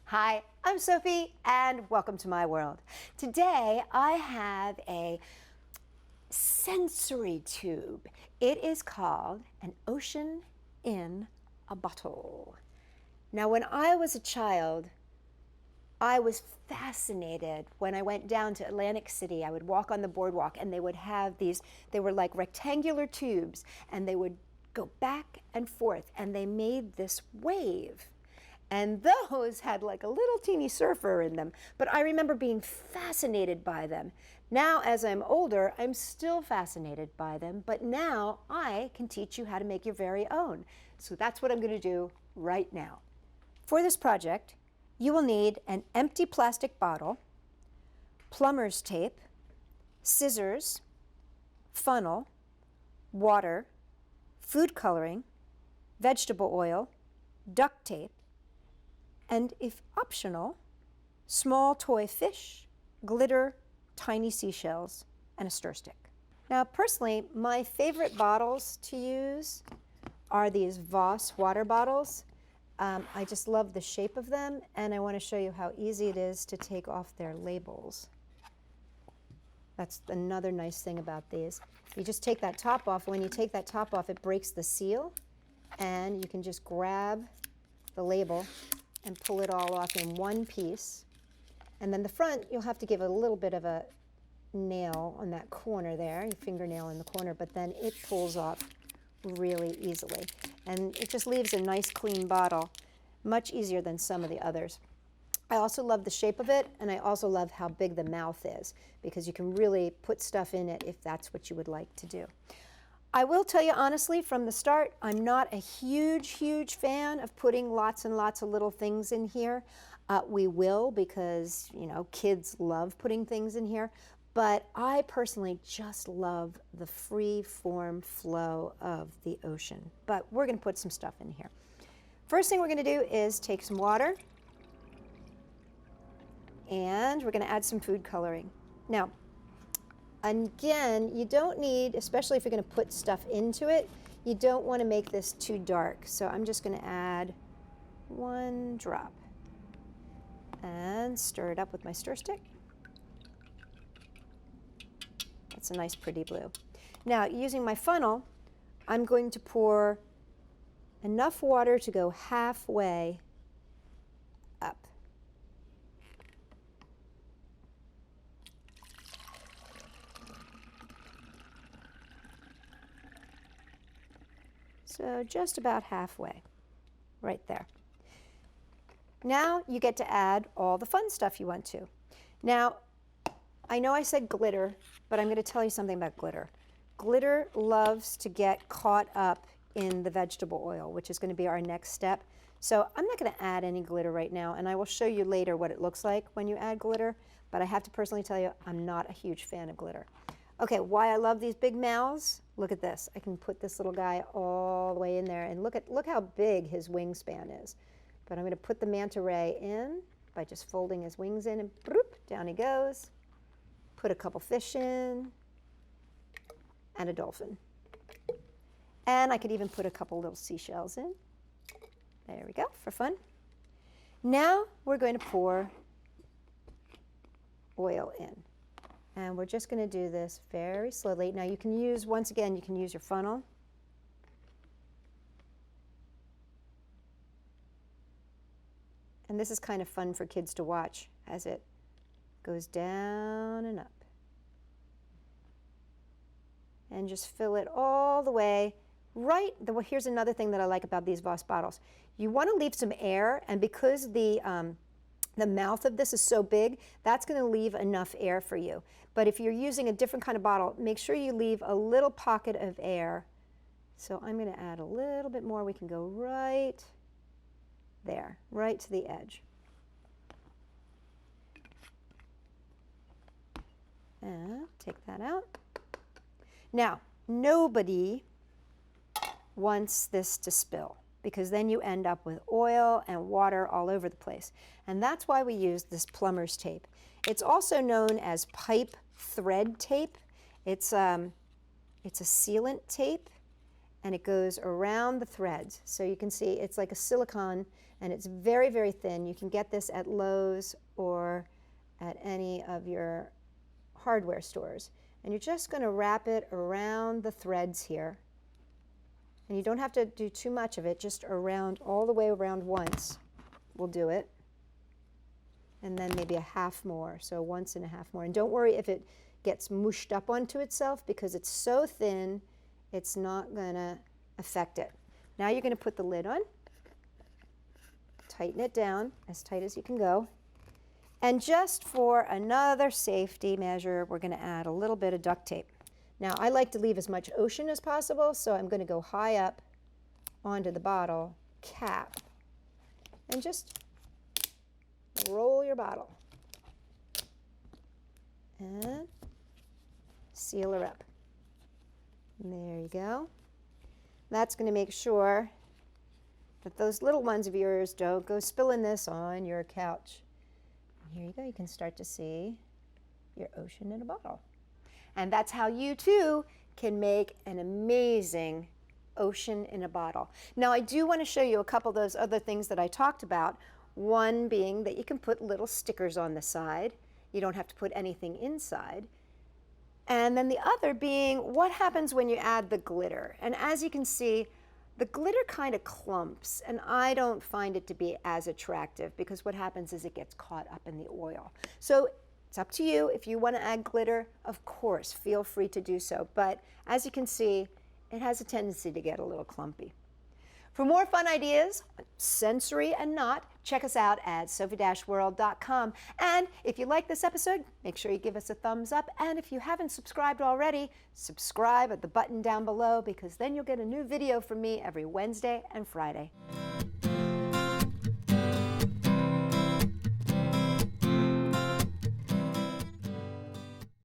Hi, I'm Sophie and welcome to my world. Today I have a sensory tube. It is called an ocean in a bottle. Now when I was a child, I was fascinated when I went down to Atlantic City. I would walk on the boardwalk and they would have these, they were like rectangular tubes and they would go back and forth and they made this wave. And those had like a little teeny surfer in them. But I remember being fascinated by them. Now, as I'm older, I'm still fascinated by them. But now I can teach you how to make your very own. So that's what I'm going to do right now. For this project, you will need an empty plastic bottle, plumber's tape, scissors, funnel, water, food coloring, vegetable oil, duct tape, and if optional, small toy fish, glitter, tiny seashells, and a stir stick. Now personally, my favorite bottles to use are these Voss water bottles. I just love the shape of them, and I want to show you how easy it is to take off their labels. That's another nice thing about these. You just take that top off. When you take that top off, it breaks the seal, and you can just grab the label and pull it all off in one piece. And then the front, you'll have to give a little bit of a nail on that corner there, your fingernail in the corner, but then it pulls off really easily. And it just leaves a nice clean bottle, much easier than some of the others. I also love the shape of it, and I also love how big the mouth is, because you can really put stuff in it if that's what you would like to do. I will tell you honestly from the start, I'm not a huge fan of putting lots and lots of little things in here. We will, because kids love putting things in here, but I personally just love the free form flow of the ocean. But we're going to put some stuff in here. First thing we're going to do is take some water, and we're going to add some food coloring. Now, again, you don't need, especially if you're going to put stuff into it, you don't want to make this too dark. So I'm just going to add one drop and stir it up with my stir stick. That's a nice pretty blue. Now, using my funnel, I'm going to pour enough water to go halfway up. So just about halfway, right there. Now you get to add all the fun stuff you want to. Now, I know I said glitter, but I'm going to tell you something about glitter. Glitter loves to get caught up in the vegetable oil, which is going to be our next step. So I'm not going to add any glitter right now, and I will show you later what it looks like when you add glitter, but I have to personally tell you I'm not a huge fan of glitter. Okay, why I love these big mouths, look at this. I can put this little guy all the way in there, and look how big his wingspan is. But I'm going to put the manta ray in by just folding his wings in, and bloop, down he goes. Put a couple fish in, and a dolphin. And I could even put a couple little seashells in. There we go, for fun. Now we're going to pour oil in. And we're just going to do this very slowly. Now you can use, once again, you can use your funnel. And this is kind of fun for kids to watch as it goes down and up. And just fill it all the way right. Here's another thing that I like about these Voss bottles. You want to leave some air, and because the mouth of this is so big, that's going to leave enough air for you. But if you're using a different kind of bottle, make sure you leave a little pocket of air. So I'm going to add a little bit more. We can go right there, right to the edge. And take that out. Now, nobody wants this to spill, because then you end up with oil and water all over the place. And that's why we use this plumber's tape. It's also known as pipe thread tape. It's a sealant tape, and it goes around the threads. So you can see it's like a silicone, and it's very, very thin. You can get this at Lowe's or at any of your hardware stores. And you're just going to wrap it around the threads here. And you don't have to do too much of it, just around, all the way around once will do it. And then maybe a half more, so once and a half more. And don't worry if it gets mushed up onto itself, because it's so thin, it's not going to affect it. Now you're going to put the lid on, tighten it down as tight as you can go. And just for another safety measure, we're going to add a little bit of duct tape. Now, I like to leave as much ocean as possible, so I'm going to go high up onto the bottle cap and just roll your bottle and seal her up. And there you go. That's going to make sure that those little ones of yours don't go spilling this on your couch. Here you go. You can start to see your ocean in a bottle. And that's how you too can make an amazing ocean in a bottle. Now, I do want to show you a couple of those other things that I talked about. One being that you can put little stickers on the side. You don't have to put anything inside. And then the other being what happens when you add the glitter. And as you can see, the glitter kind of clumps, and I don't find it to be as attractive, because what happens is it gets caught up in the oil. So it's up to you. If you want to add glitter, of course, feel free to do so. But as you can see, it has a tendency to get a little clumpy. For more fun ideas, sensory and not, check us out at Sophie-World.com. And if you like this episode, make sure you give us a thumbs up. And if you haven't subscribed already, subscribe at the button down below, because then you'll get a new video from me every Wednesday and Friday.